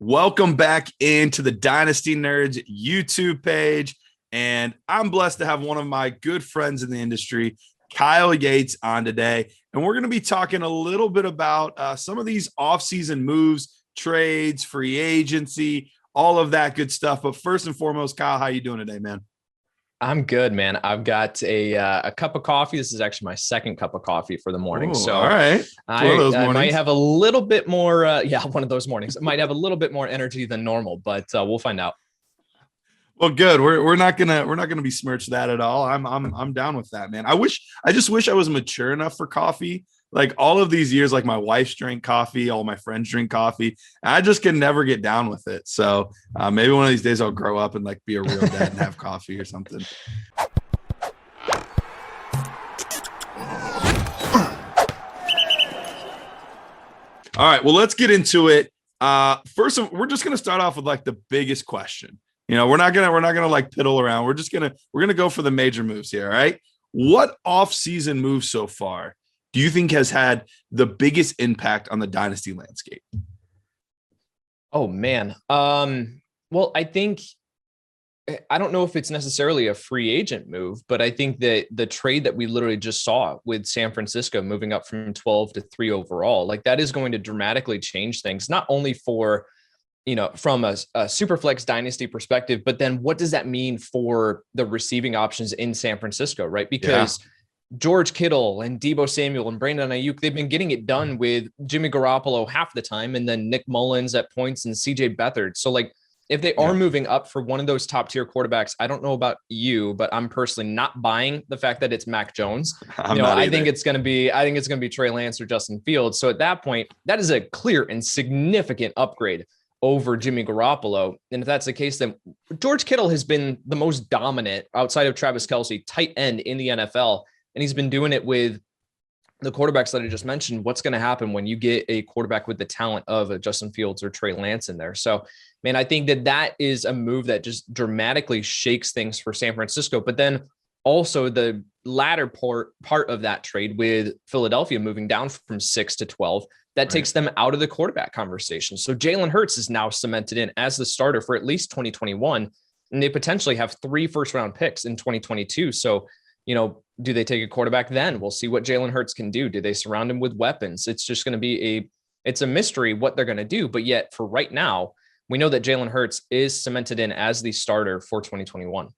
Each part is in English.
Welcome back into the Dynasty Nerds YouTube page. And I'm blessed to have one of my good friends in the industry, Kyle Yates, on today. And we're going to be talking a little bit about some of these offseason moves, trades, free agency, all of that good stuff. But first and foremost, Kyle, how you doing today, man? I'm good, man. I've got a cup of coffee. This is actually my second cup of coffee for the morning. Ooh, So all right. I might have a little bit more. One of those mornings. I might have a little bit more energy than normal, but we'll find out. Well, good. We're not gonna be smirched that at all. I'm down with that, man. I just wish I was mature enough for coffee. Like all of these years, like my wife's drink coffee, all my friends drink coffee. I just can never get down with it. So maybe one of these days I'll grow up and like be a real dad and have coffee or something. All right, well, let's get into it. First, we're just gonna start off with like the biggest question. We're not gonna like piddle around. We're gonna go for the major moves here. All right. What off-season moves so far do you think has had the biggest impact on the dynasty landscape? Oh man. Well, I don't know if it's necessarily a free agent move, but I think that the trade that we literally just saw with San Francisco moving up from 12 to 3 overall, like that is going to dramatically change things, not only for from a super flex dynasty perspective, but then what does that mean for the receiving options in San Francisco, right? Because George Kittle and Deebo Samuel and Brandon Ayuk, they've been getting it done with Jimmy Garoppolo half the time, and then Nick Mullins at points and CJ Beathard. So like, if they are moving up for one of those top tier quarterbacks, I don't know about you, but I'm personally not buying the fact that it's Mac Jones. I think it's going to be Trey Lance or Justin Fields. So at that point, that is a clear and significant upgrade over Jimmy Garoppolo. And if that's the case, then George Kittle has been the most dominant outside of Travis Kelce tight end in the NFL. And he's been doing it with the quarterbacks that I just mentioned. What's going to happen when you get a quarterback with the talent of a Justin Fields or Trey Lance in there? So, man, I think that is a move that just dramatically shakes things for San Francisco. But then also the latter part of that trade with Philadelphia moving down from 6 to 12, that takes them out of the quarterback conversation. So Jalen Hurts is now cemented in as the starter for at least 2021, and they potentially have 3 first-round picks in 2022. So, do they take a quarterback then? We'll see what Jalen Hurts can do. Do they surround him with weapons? It's just going to be it's a mystery what they're going to do. But yet for right now, we know that Jalen Hurts is cemented in as the starter for 2021.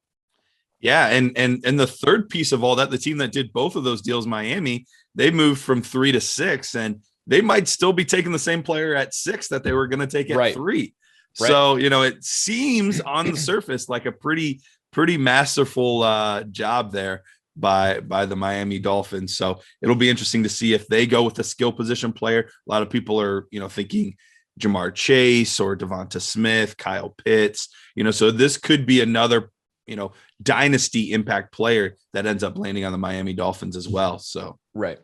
Yeah. And the third piece of all that, the team that did both of those deals, Miami, they moved from 3 to 6, and they might still be taking the same player at 6 that they were going to take at 3. Right. So, it seems on the surface like a pretty masterful job there by the Miami Dolphins. So it'll be interesting to see if they go with a skill position player. A lot of people are, thinking Jamar Chase or Devonta Smith, Kyle Pitts, so this could be another, dynasty impact player that ends up landing on the Miami Dolphins as well. So, right.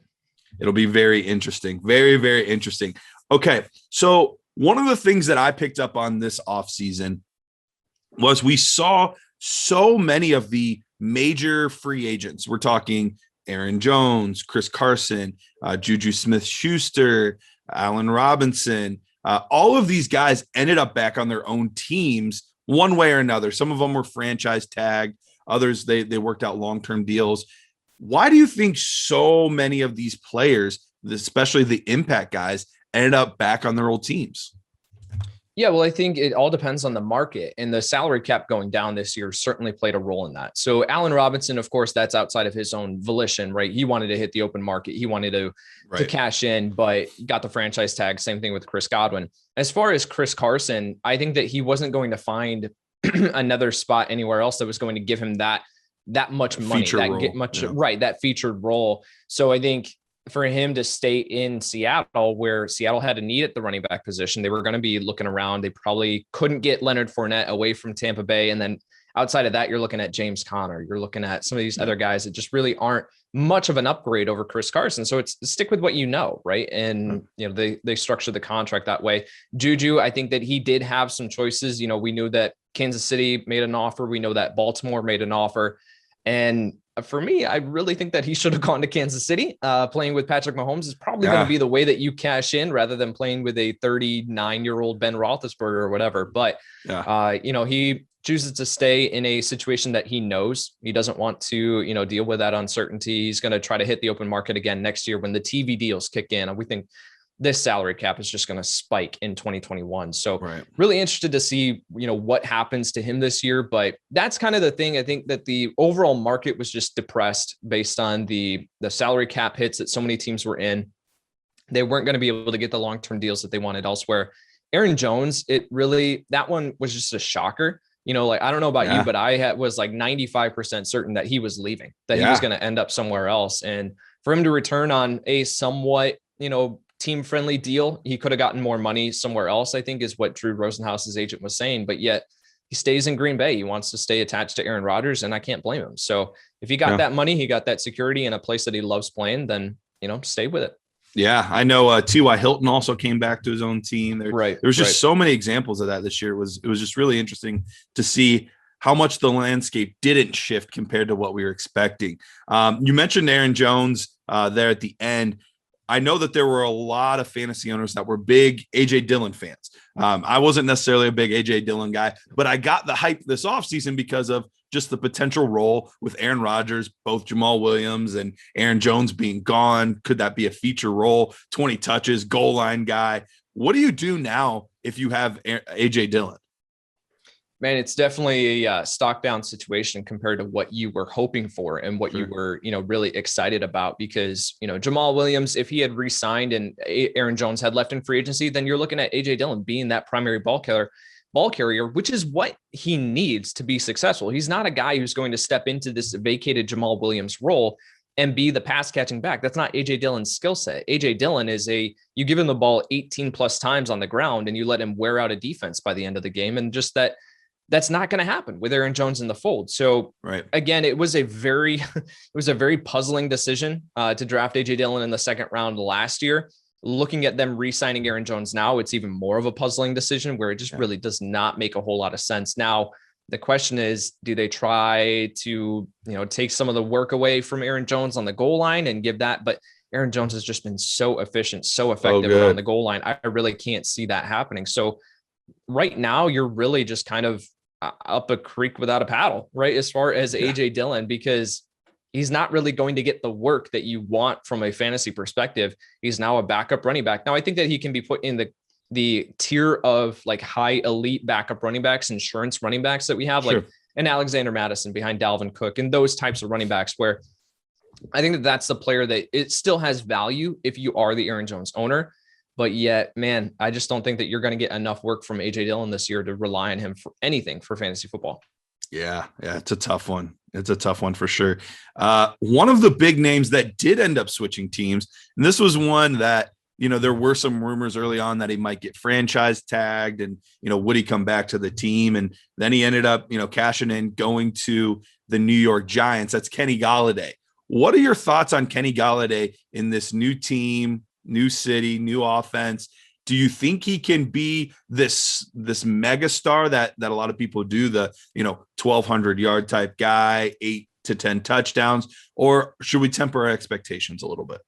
It'll be very interesting. Very, very interesting. Okay. So one of the things that I picked up on this offseason was we saw so many of the major free agents. We're talking Aaron Jones, Chris Carson, Juju Smith-Schuster, Allen Robinson. All of these guys ended up back on their own teams one way or another. Some of them were franchise tagged. Others, they worked out long-term deals. Why do you think so many of these players, especially the impact guys, ended up back on their old teams? Yeah, well, I think it all depends on the market, and the salary cap going down this year certainly played a role in that. So Allen Robinson, of course, that's outside of his own volition, right? He wanted to hit the open market. He wanted to cash in, but got the franchise tag. Same thing with Chris Godwin. As far as Chris Carson, I think that he wasn't going to find another spot anywhere else that was going to give him that much money, that featured role. So I think for him to stay in Seattle, where Seattle had a need at the running back position, they were going to be looking around. They probably couldn't get Leonard Fournette away from Tampa Bay. And then outside of that, you're looking at James Conner. You're looking at some of these other guys that just really aren't much of an upgrade over Chris Carson. So it's stick with what right? And, they structure the contract that way. Juju, I think that he did have some choices. We knew that Kansas City made an offer. We know that Baltimore made an offer. And for me, I really think that he should have gone to Kansas City. Playing with Patrick Mahomes is probably going to be the way that you cash in rather than playing with a 39-year-old Ben Roethlisberger or whatever. But, he chooses to stay in a situation that he knows he doesn't want to, deal with that uncertainty. He's going to try to hit the open market again next year when the TV deals kick in. And we think this salary cap is just going to spike in 2021. So really interested to see, what happens to him this year. But that's kind of the thing. I think that the overall market was just depressed based on the salary cap hits that so many teams were in. They weren't going to be able to get the long-term deals that they wanted elsewhere. Aaron Jones, that one was just a shocker. I don't know about you, but I was like 95% certain that he was leaving, that he was going to end up somewhere else. And for him to return on a somewhat, team-friendly deal, he could have gotten more money somewhere else, I think, is what Drew Rosenhaus's agent was saying. But yet he stays in Green Bay. He wants to stay attached to Aaron Rodgers, and I can't blame him. So if he got that money, he got that security in a place that he loves playing, then, stay with it. Yeah, I know T.Y. Hilton also came back to his own team. There was just so many examples of that this year. It was just really interesting to see how much the landscape didn't shift compared to what we were expecting. You mentioned Aaron Jones there at the end. I know that there were a lot of fantasy owners that were big A.J. Dillon fans. I wasn't necessarily a big A.J. Dillon guy, but I got the hype this offseason because of just the potential role with Aaron Rodgers, both Jamal Williams and Aaron Jones being gone. Could that be a feature role? 20 touches, goal line guy. What do you do now if you have A.J. Dillon? Man, it's definitely a stock down situation compared to what you were hoping for and what you were, really excited about, because, Jamal Williams, if he had re-signed and Aaron Jones had left in free agency, then you're looking at A.J. Dillon being that primary ball carrier, which is what he needs to be successful. He's not a guy who's going to step into this vacated Jamal Williams role and be the pass catching back. That's not A.J. Dillon's skill set. A.J. Dillon is you give him the ball 18 plus times on the ground and you let him wear out a defense by the end of the game. And just that's not going to happen with Aaron Jones in the fold. So again, it was a very puzzling decision to draft AJ Dillon in the second round last year. Looking at them re-signing Aaron Jones now, it's even more of a puzzling decision where it just really does not make a whole lot of sense. Now, the question is, do they try to, take some of the work away from Aaron Jones on the goal line and give that? But Aaron Jones has just been so efficient, so effective on the goal line. I really can't see that happening. So right now you're really just kind of up a creek without a paddle, right? As far as AJ Dillon, because he's not really going to get the work that you want from a fantasy perspective. He's now a backup running back. Now, I think that he can be put in the tier of like high elite backup running backs, insurance running backs that we have, like an Alexander Madison behind Dalvin Cook and those types of running backs, where I think that that's the player that it still has value if you are the Aaron Jones owner. But yet, man, I just don't think that you're going to get enough work from AJ Dillon this year to rely on him for anything for fantasy football. Yeah, it's a tough one. It's a tough one for sure. One of the big names that did end up switching teams, and this was one that, there were some rumors early on that he might get franchise tagged and, would he come back to the team? And then he ended up, cashing in, going to the New York Giants. That's Kenny Golladay. What are your thoughts on Kenny Golladay in this new team? New city, new offense. Do you think he can be this mega star that a lot of people do, the 1,200 yard type guy, 8 to 10 touchdowns, or should we temper our expectations a little bit?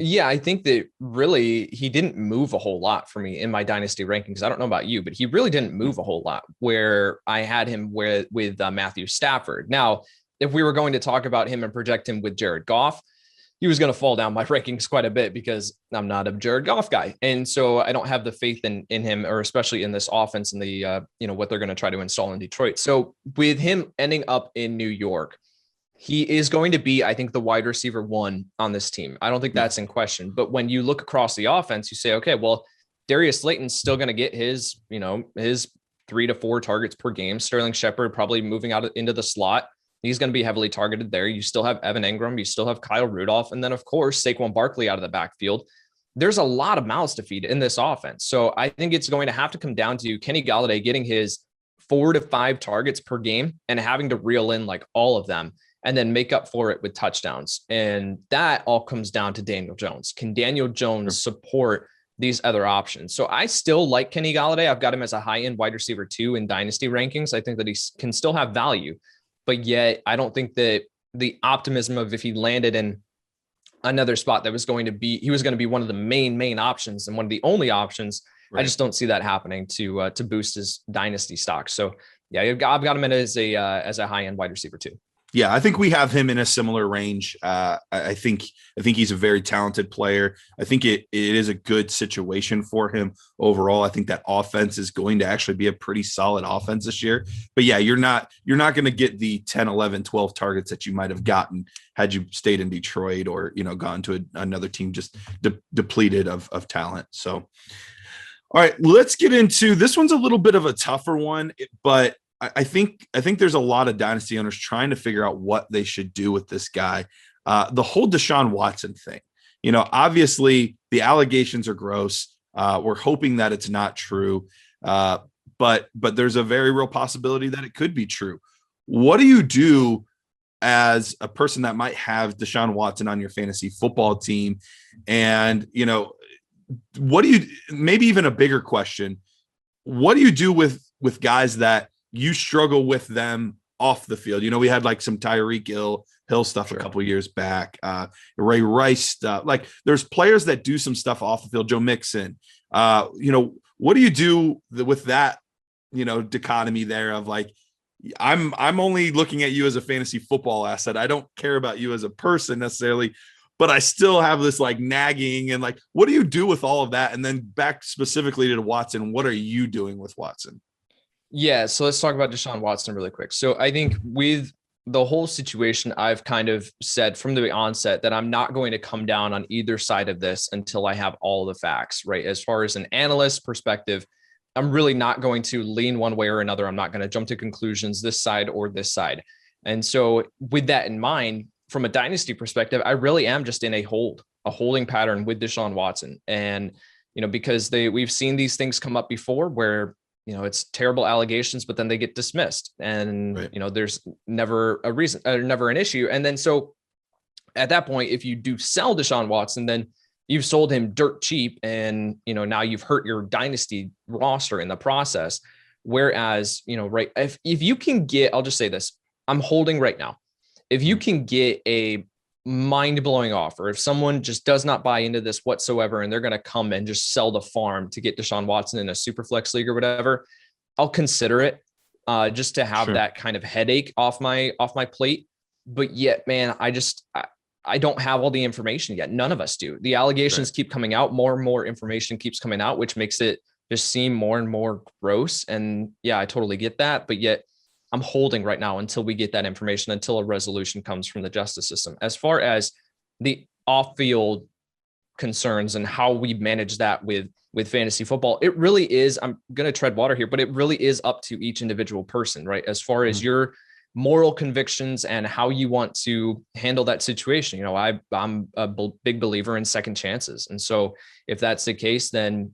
Yeah, I think that really he didn't move a whole lot for me in my dynasty rankings. I don't know about you, but he really didn't move a whole lot where I had him with Matthew Stafford. Now, if we were going to talk about him and project him with Jared Goff, he was going to fall down my rankings quite a bit because I'm not a Jared Goff guy. And so I don't have the faith in him, or especially in this offense and the, what they're going to try to install in Detroit. So with him ending up in New York, he is going to be, I think, the wide receiver one on this team. I don't think that's in question. But when you look across the offense, you say, okay, well, Darius Slayton's still going to get his 3 to 4 targets per game. Sterling Shepard probably moving out into the slot. He's going to be heavily targeted there. You still have Evan Engram. You still have Kyle Rudolph. And then, of course, Saquon Barkley out of the backfield. There's a lot of mouths to feed in this offense. So I think it's going to have to come down to Kenny Golladay getting his 4 to 5 targets per game and having to reel in like all of them and then make up for it with touchdowns. And that all comes down to Daniel Jones. Can Daniel Jones support these other options? So I still like Kenny Golladay. I've got him as a high-end wide receiver 2 in dynasty rankings. I think that he can still have value. But yet, I don't think that the optimism of if he landed in another spot that was going to be, he was going to be one of the main options and one of the only options. Right. I just don't see that happening to boost his dynasty stock. So yeah, I've got him in as a high end wide receiver too. Yeah, I think we have him in a similar range. I think he's a very talented player. I think it is a good situation for him overall. I think that offense is going to actually be a pretty solid offense this year. But yeah, you're not going to get the 10, 11, 12 targets that you might have gotten had you stayed in Detroit or, gone to another team just depleted of talent. So, all right, let's get into this. One's a little bit of a tougher one, but I think there's a lot of dynasty owners trying to figure out what they should do with this guy. The whole DeSean Watson thing, obviously the allegations are gross. We're hoping that it's not true, but there's a very real possibility that it could be true. What do you do as a person that might have DeSean Watson on your fantasy football team? And, what do you, maybe even a bigger question, what do you do with guys that you struggle with them off the field? We had like some Tyreek Hill stuff a couple of years back, Ray Rice stuff. Like there's players that do some stuff off the field, Joe Mixon. What do you do with that, dichotomy there of like, I'm only looking at you as a fantasy football asset. I don't care about you as a person necessarily, but I still have this like nagging and like, what do you do with all of that? And then back specifically to Watson, what are you doing with Watson? Yeah, so let's talk about DeSean Watson really quick. So I think with the whole situation, I've kind of said from the onset that I'm not going to come down on either side of this until I have all the facts, right? As far as an analyst perspective, I'm really not going to lean one way or another. I'm not going to jump to conclusions this side or this side. And so with that in mind, from a dynasty perspective, I really am just in a holding pattern with DeSean Watson. And, because we've seen these things come up before where it's terrible allegations, but then they get dismissed and, right. There's never a reason, never an issue. And then, so at that point, if you do sell DeSean Watson, then you've sold him dirt cheap. And, now you've hurt your dynasty roster in the process. Whereas, right. If you can get, I'll just say this, I'm holding right now. If you can get a mind-blowing offer, if someone just does not buy into this whatsoever and they're going to come and just sell the farm to get DeSean Watson in a super flex league or whatever, I'll consider it just to have that kind of headache off my plate. But yet, man, I don't have all the information yet. None of us do. The allegations keep coming out, more and more information keeps coming out, which makes it just seem more and more gross. And yeah, I totally get that. But yet I'm holding right now until we get that information, until a resolution comes from the justice system. As far as the off-field concerns and how we manage that with fantasy football, it really is, I'm going to tread water here, but it really is up to each individual person, right? As far as your moral convictions and how you want to handle that situation. I'm a big believer in second chances. And so if that's the case, then,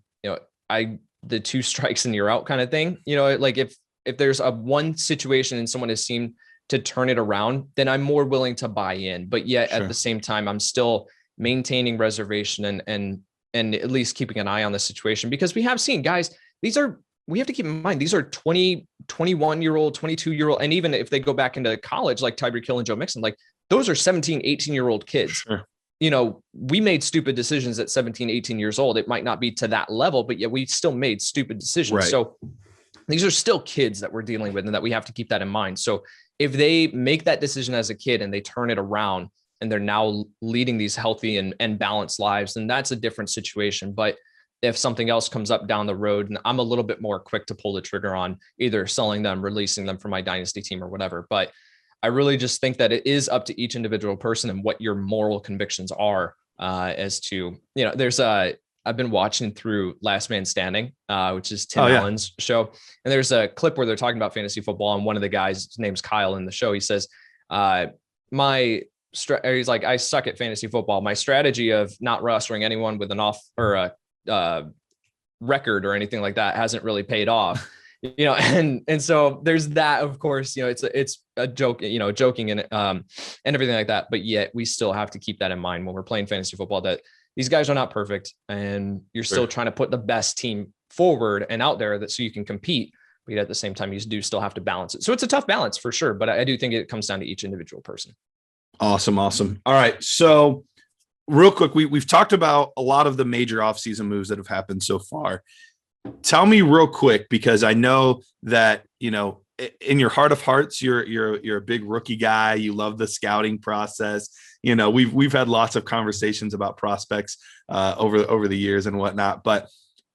the 2 strikes and you're out kind of thing, like if there's a one situation and someone has seemed to turn it around, then I'm more willing to buy in. But yet at the same time, I'm still maintaining reservation and at least keeping an eye on the situation, because we have seen guys, we have to keep in mind, these are 20, 21-year-old, 22-year-old. And even if they go back into college, like Tyreek Hill and Joe Mixon, like those are 17, 18-year-old kids. Sure. We made stupid decisions at 17, 18 years old. It might not be to that level, but yet we still made stupid decisions. Right. So these are still kids that we're dealing with and that we have to keep that in mind. So if they make that decision as a kid and they turn it around and they're now leading these healthy and balanced lives, then that's a different situation. But if something else comes up down the road, and I'm a little bit more quick to pull the trigger on either selling them, releasing them from my dynasty team or whatever. But I really just think that it is up to each individual person and what your moral convictions are as to, I've been watching through Last Man Standing, which is Tim Allen's show. And there's a clip where they're talking about fantasy football. And one of the guys, his name's Kyle in the show. He says, he's like, I suck at fantasy football. My strategy of not rostering anyone with an off or a record or anything like that hasn't really paid off, and so there's that, of course, it's a joke, joking and everything like that. But yet we still have to keep that in mind when we're playing fantasy football, that these guys are not perfect and you're still trying to put the best team forward and out there so you can compete. But at the same time, you do still have to balance it. So it's a tough balance for sure. But I do think it comes down to each individual person. Awesome. All right. So real quick, we've talked about a lot of the major offseason moves that have happened so far. Tell me real quick, because I know that, in your heart of hearts, you're a big rookie guy. You love the scouting process. We've had lots of conversations about prospects over the years and whatnot. But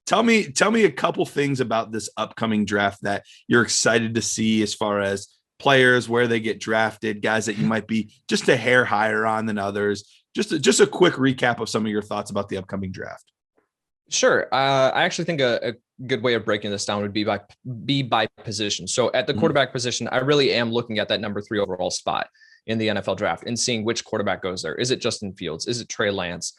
tell me a couple things about this upcoming draft that you're excited to see, as far as players, where they get drafted, guys that you might be just a hair higher on than others. Just a quick recap of some of your thoughts about the upcoming draft. Sure. I actually think a good way of breaking this down would be by position. So at the quarterback position, I really am looking at that number 3 overall spot in the NFL draft and seeing which quarterback goes there. Is it Justin Fields? Is it Trey Lance?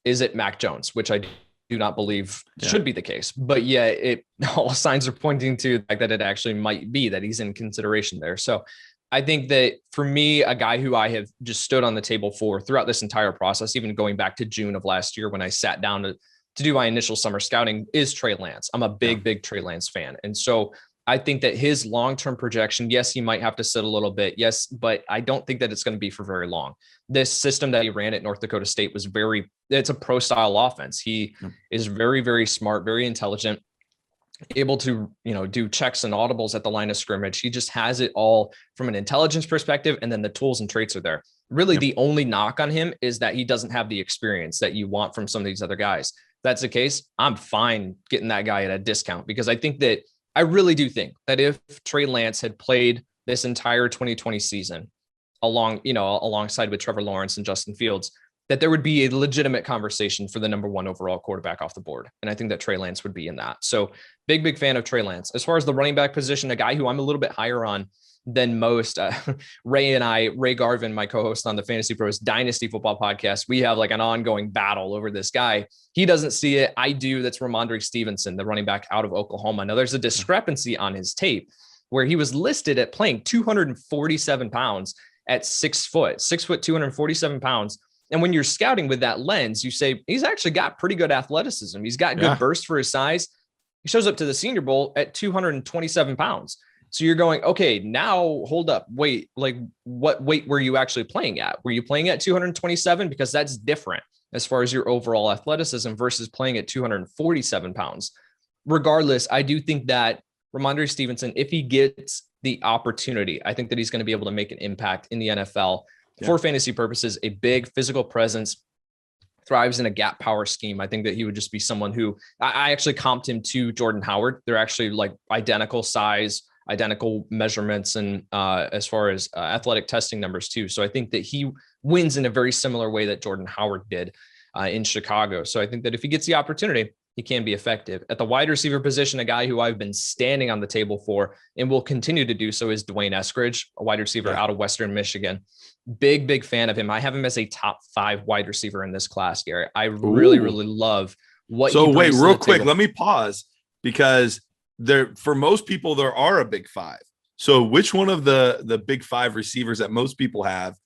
Is it Mac Jones? Which I do not believe should be the case, but yeah, all signs are pointing to the fact that it actually might be that he's in consideration there. So I think that for me, a guy who I have just stood on the table for throughout this entire process, even going back to June of last year when I sat down to do my initial summer scouting, is Trey Lance. I'm a big Trey Lance fan. And so I think that his long-term projection, yes, he might have to sit a little bit. Yes, but I don't think that it's going to be for very long. This system that he ran at North Dakota State was it's a pro style offense. He is very, very smart, very intelligent, able to, do checks and audibles at the line of scrimmage. He just has it all from an intelligence perspective. And then the tools and traits are there. Really, the only knock on him is that he doesn't have the experience that you want from some of these other guys. If that's the case, I'm fine getting that guy at a discount, because I really do think that if Trey Lance had played this entire 2020 season alongside with Trevor Lawrence and Justin Fields, that there would be a legitimate conversation for the number 1 overall quarterback off the board. And I think that Trey Lance would be in that. So big fan of Trey Lance. As far as the running back position, a guy who I'm a little bit higher on than most, Ray Garvin, my co-host on the Fantasy Pros Dynasty Football Podcast, we have like an ongoing battle over this guy. He doesn't see it. I do. That's Ramondre Stevenson, the running back out of Oklahoma. Now there's a discrepancy on his tape where he was listed at playing 247 pounds at 6 foot, 247 pounds. And when you're scouting with that lens, you say, he's actually got pretty good athleticism. He's got good burst for his size. He shows up to the Senior Bowl at 227 pounds. So you're going, okay, now hold up. Wait, like what weight were you actually playing at? Were you playing at 227? Because that's different as far as your overall athleticism versus playing at 247 pounds. Regardless, I do think that Ramondre Stevenson, if he gets the opportunity, I think that he's going to be able to make an impact in the NFL for fantasy purposes, a big physical presence, thrives in a gap power scheme. I think that he would just be someone who I actually comped him to Jordan Howard. They're actually like identical size, identical measurements, and as far as athletic testing numbers too. So I think that he wins in a very similar way that Jordan Howard did in Chicago. So I think that if he gets the opportunity, he can be effective. At the wide receiver position, a guy who I've been standing on the table for and will continue to do so is Dwayne Eskridge, a wide receiver out of Western Michigan. Big fan of him. I have him as a top 5 wide receiver in this class, Garrett. I really love what. So wait, real quick, let me pause, because for most people, there are a big 5. So which one of the big 5 receivers that most people have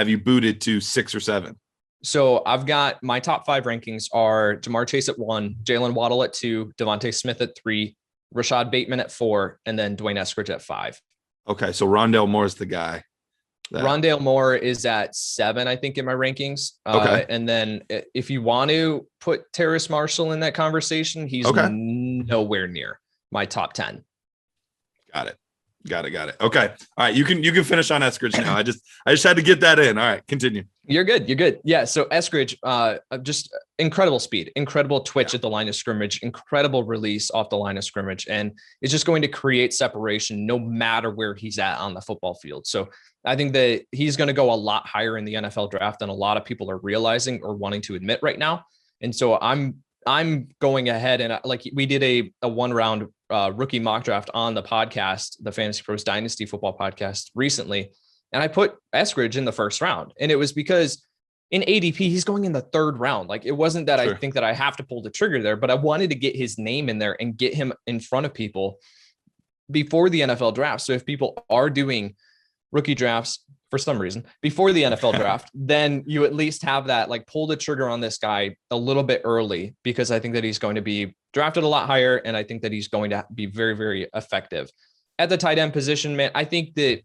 you booted to 6 or 7? So I've got my top 5 rankings are Jamar Chase at 1, Jalen Waddle at 2, Devontae Smith at 3, Rashad Bateman at 4, and then Dwayne Eskridge at 5. Okay, so Rondale Moore's the guy. Rondale Moore is at 7, I think, in my rankings. Okay. And then if you want to put Terrace Marshall in that conversation, he's nowhere near my top 10. Got it. Okay. All right. You can finish on Eskridge now. I just had to get that in. All right. Continue. You're good. Yeah. So Eskridge, just incredible speed, incredible twitch at the line of scrimmage, incredible release off the line of scrimmage. And it's just going to create separation no matter where he's at on the football field. So I think that he's going to go a lot higher in the NFL draft than a lot of people are realizing or wanting to admit right now. And so I'm going ahead and like we did a 1-round rookie mock draft on the podcast, the Fantasy Pros Dynasty Football Podcast recently. And I put Eskridge in the first round. And it was because in ADP, he's going in the 3rd round. Like it wasn't that I think that I have to pull the trigger there, but I wanted to get his name in there and get him in front of people before the NFL draft. So if people are doing rookie drafts for some reason before the NFL draft, then you at least have that, like pull the trigger on this guy a little bit early, because I think that he's going to be drafted a lot higher. And I think that he's going to be very, very effective at the tight end position, man. I think that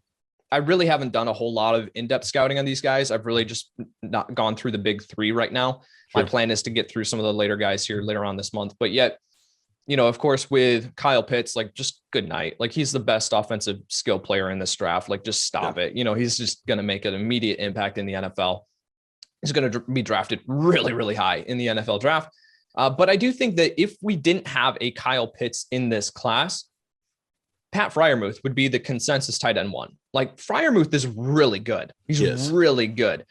I really haven't done a whole lot of in-depth scouting on these guys. I've really just not gone through the big three right now. Sure. My plan is to get through some of the later guys here later on this month, but yet, of course, with Kyle Pitts, like, just good night. Like, he's the best offensive skill player in this draft. Like, just stop it. He's just going to make an immediate impact in the NFL. He's going to be drafted really, really high in the NFL draft. But I do think that if we didn't have a Kyle Pitts in this class, Pat Freiermuth would be the consensus tight end one. Like, Freiermuth is really good. He's really good.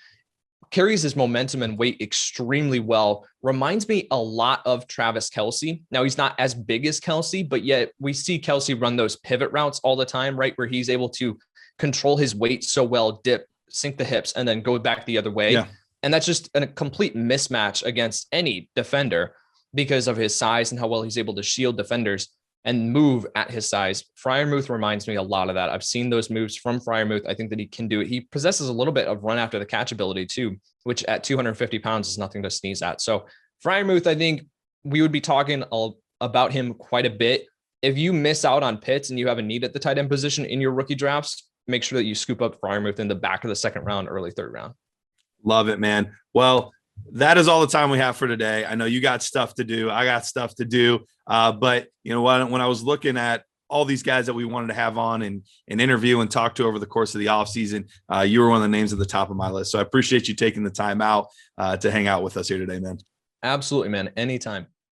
Carries his momentum and weight extremely well. Reminds me a lot of Travis Kelce. Now, he's not as big as Kelce, but yet we see Kelce run those pivot routes all the time, right? Where he's able to control his weight so well, dip, sink the hips, and then go back the other way. Yeah. And that's just a complete mismatch against any defender because of his size and how well he's able to shield defenders and move at his size. Freiermuth reminds me a lot of that. I've seen those moves from Freiermuth. I think that he can do it. He possesses a little bit of run after the catch ability too, which at 250 pounds is nothing to sneeze at. So Freiermuth, I think we would be talking about him quite a bit. If you miss out on Pitts and you have a need at the tight end position in your rookie drafts, make sure that you scoop up Freiermuth in the back of the second round, early third round. Love it, man. Well, that is all the time we have for today. I know you got stuff to do. I got stuff to do. But you know what? When I was looking at all these guys that we wanted to have on and interview and talk to over the course of the offseason, you were one of the names at the top of my list. So I appreciate you taking the time out to hang out with us here today, man. Absolutely, man. Anytime.